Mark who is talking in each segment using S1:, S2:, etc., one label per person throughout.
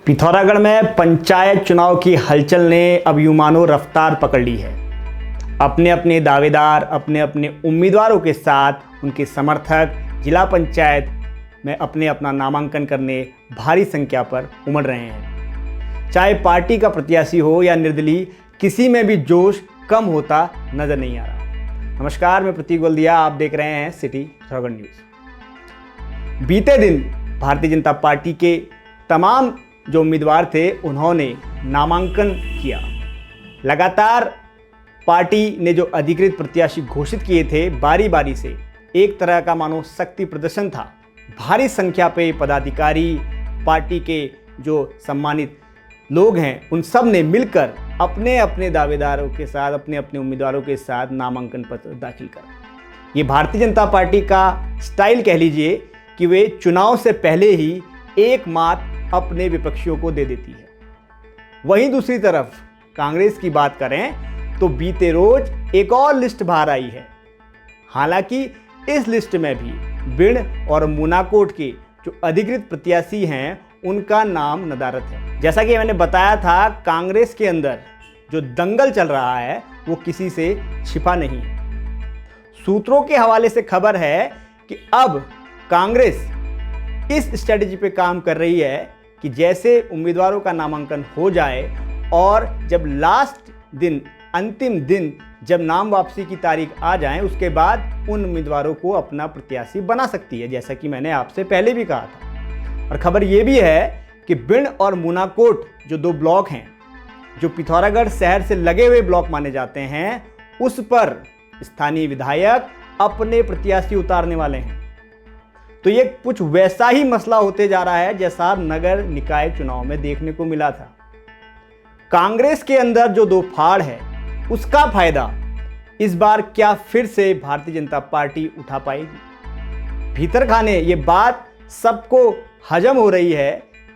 S1: पिथौरागढ़ में पंचायत चुनाव की हलचल ने अब यूं मानो रफ्तार पकड़ ली है। अपने अपने दावेदार अपने अपने उम्मीदवारों के साथ उनके समर्थक जिला पंचायत में अपने अपना नामांकन करने भारी संख्या पर उमड़ रहे हैं। चाहे पार्टी का प्रत्याशी हो या निर्दलीय, किसी में भी जोश कम होता नजर नहीं आ रहा। नमस्कार, मैं प्रतीक गोल्दिया, आप देख रहे हैं सिटी पिथौरागढ़ न्यूज़। बीते दिन भारतीय जनता पार्टी के तमाम जो उम्मीदवार थे उन्होंने नामांकन किया। लगातार पार्टी ने जो अधिकृत प्रत्याशी घोषित किए थे, बारी बारी से एक तरह का मानो शक्ति प्रदर्शन था। भारी संख्या पे पदाधिकारी, पार्टी के जो सम्मानित लोग हैं, उन सब ने मिलकर अपने अपने दावेदारों के साथ, अपने अपने उम्मीदवारों के साथ नामांकन पत्र दाखिल करा। ये भारतीय जनता पार्टी का स्टाइल कह लीजिए कि वे चुनाव से पहले ही एक मात अपने विपक्षियों को दे देती है। वहीं दूसरी तरफ कांग्रेस की बात करें तो बीते रोज एक और लिस्ट बाहर आई है। हालांकि इस लिस्ट में भी भिंड और मुनाकोट के जो अधिकृत प्रत्याशी हैं उनका नाम नदारद है। जैसा कि मैंने बताया था, कांग्रेस के अंदर जो दंगल चल रहा है वो किसी से छिपा नहीं है। सूत्रों के हवाले से खबर है कि अब कांग्रेस इस स्ट्रेटजी पे काम कर रही है कि जैसे उम्मीदवारों का नामांकन हो जाए और जब लास्ट दिन, अंतिम दिन जब नाम वापसी की तारीख आ जाए, उसके बाद उन उम्मीदवारों को अपना प्रत्याशी बना सकती है, जैसा कि मैंने आपसे पहले भी कहा था। और खबर यह भी है कि भिंड और मुनाकोट जो दो ब्लॉक हैं, जो पिथौरागढ़ शहर से लगे हुए ब्लॉक माने जाते हैं, उस पर स्थानीय विधायक अपने प्रत्याशी उतारने वाले हैं। तो ये कुछ वैसा ही मसला होते जा रहा है जैसा नगर निकाय चुनाव में देखने को मिला था। कांग्रेस के अंदर जो दो फाड़ है, उसका फायदा इस बार क्या फिर से भारतीय जनता पार्टी उठा पाएगी? भीतर खाने ये बात सबको हजम हो रही है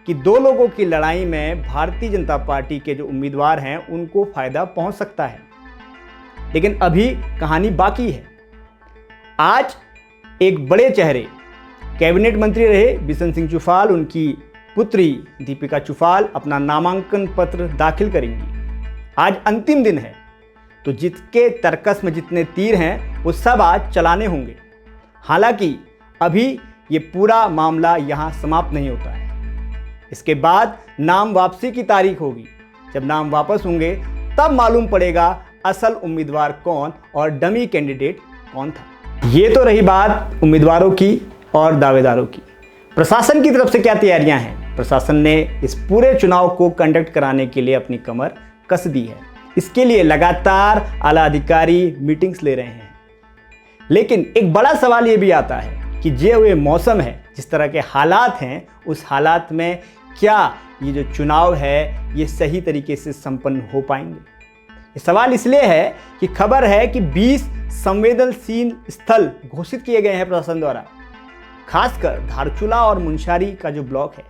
S1: कि दो लोगों की लड़ाई में भारतीय जनता पार्टी के जो उम्मीदवार हैं उनको फायदा पहुंच सकता है। लेकिन अभी कहानी बाकी है। आज एक बड़े चेहरे, कैबिनेट मंत्री रहे बिशन सिंह चुफाल, उनकी पुत्री दीपिका चुफाल अपना नामांकन पत्र दाखिल करेंगी। आज अंतिम दिन है, तो जिसके तर्कस में जितने तीर हैं वो सब आज चलाने होंगे। हालांकि अभी ये पूरा मामला यहाँ समाप्त नहीं होता है। इसके बाद नाम वापसी की तारीख होगी। जब नाम वापस होंगे तब मालूम पड़ेगा असल उम्मीदवार कौन और डमी कैंडिडेट कौन था। ये तो रही बात उम्मीदवारों की और दावेदारों की। प्रशासन की तरफ से क्या तैयारियां हैं? प्रशासन ने इस पूरे चुनाव को कंडक्ट कराने के लिए अपनी कमर कस दी है। इसके लिए लगातार आला अधिकारी मीटिंग्स ले रहे हैं। लेकिन एक बड़ा सवाल ये भी आता है कि जो ये मौसम है, जिस तरह के हालात हैं, उस हालात में क्या ये जो चुनाव है ये सही तरीके से संपन्न हो पाएंगे? ये सवाल इसलिए है कि खबर है कि 20 संवेदनशील स्थल घोषित किए गए हैं प्रशासन द्वारा। खासकर धारचूला और मुनस्यारी का जो ब्लॉक है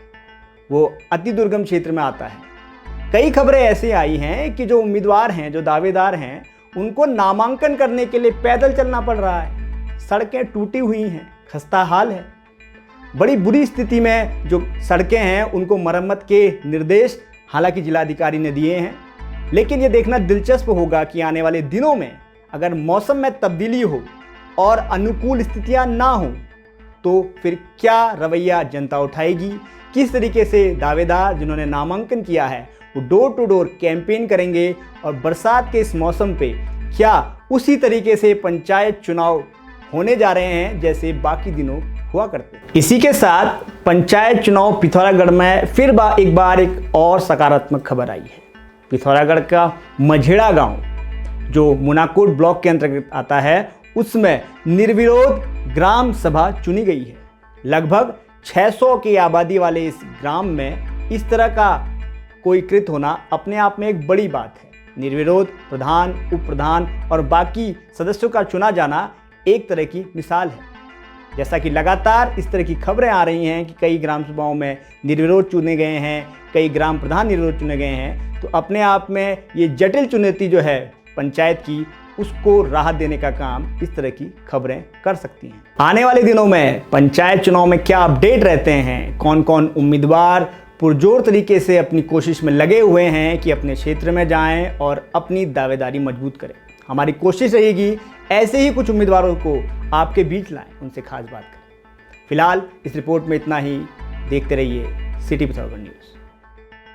S1: वो अति दुर्गम क्षेत्र में आता है। कई खबरें ऐसी आई हैं कि जो उम्मीदवार हैं, जो दावेदार हैं, उनको नामांकन करने के लिए पैदल चलना पड़ रहा है। सड़कें टूटी हुई हैं, खस्ता हाल है। बड़ी बुरी स्थिति में जो सड़कें हैं उनको मरम्मत के निर्देश हालांकि जिलाधिकारी ने दिए हैं। लेकिन ये देखना दिलचस्प होगा कि आने वाले दिनों में अगर मौसम में तब्दीली हो और अनुकूल स्थितियां ना हो तो फिर क्या रवैया जनता उठाएगी? किस तरीके से दावेदार जिन्होंने नामांकन किया है वो डोर टू डोर कैंपेन करेंगे और बरसात के इस मौसम पे क्या उसी तरीके से पंचायत चुनाव होने जा रहे हैं जैसे बाकी दिनों हुआ करते? इसी के साथ पंचायत चुनाव पिथौरागढ़ में फिर एक और सकारात्मक खबर आई है। पिथौरागढ़ का मझेड़ा गांव जो मुनाकोट ब्लॉक के अंतर्गत आता है, उसमें निर्विरोध ग्राम सभा चुनी गई है। लगभग 600 की आबादी वाले इस ग्राम में इस तरह का कोई कृत होना अपने आप में एक बड़ी बात है। निर्विरोध प्रधान, उप प्रधान और बाकी सदस्यों का चुना जाना एक तरह की मिसाल है। जैसा कि लगातार इस तरह की खबरें आ रही हैं कि कई ग्राम सभाओं में निर्विरोध चुने गए हैं, कई ग्राम प्रधान निर्विरोध चुने गए हैं, तो अपने आप में ये जटिल चुनौती जो है पंचायत की, उसको राहत देने का काम इस तरह की खबरें कर सकती हैं। आने वाले दिनों में पंचायत चुनाव में क्या अपडेट रहते हैं, कौन कौन उम्मीदवार पुरजोर तरीके से अपनी कोशिश में लगे हुए हैं कि अपने क्षेत्र में जाएं और अपनी दावेदारी मजबूत करें। हमारी कोशिश रहेगी ऐसे ही कुछ उम्मीदवारों को आपके बीच लाएं, उनसे खास बात करें। फिलहाल इस रिपोर्ट में इतना ही। देखते रहिए सिटी पिथौरागढ़ न्यूज़।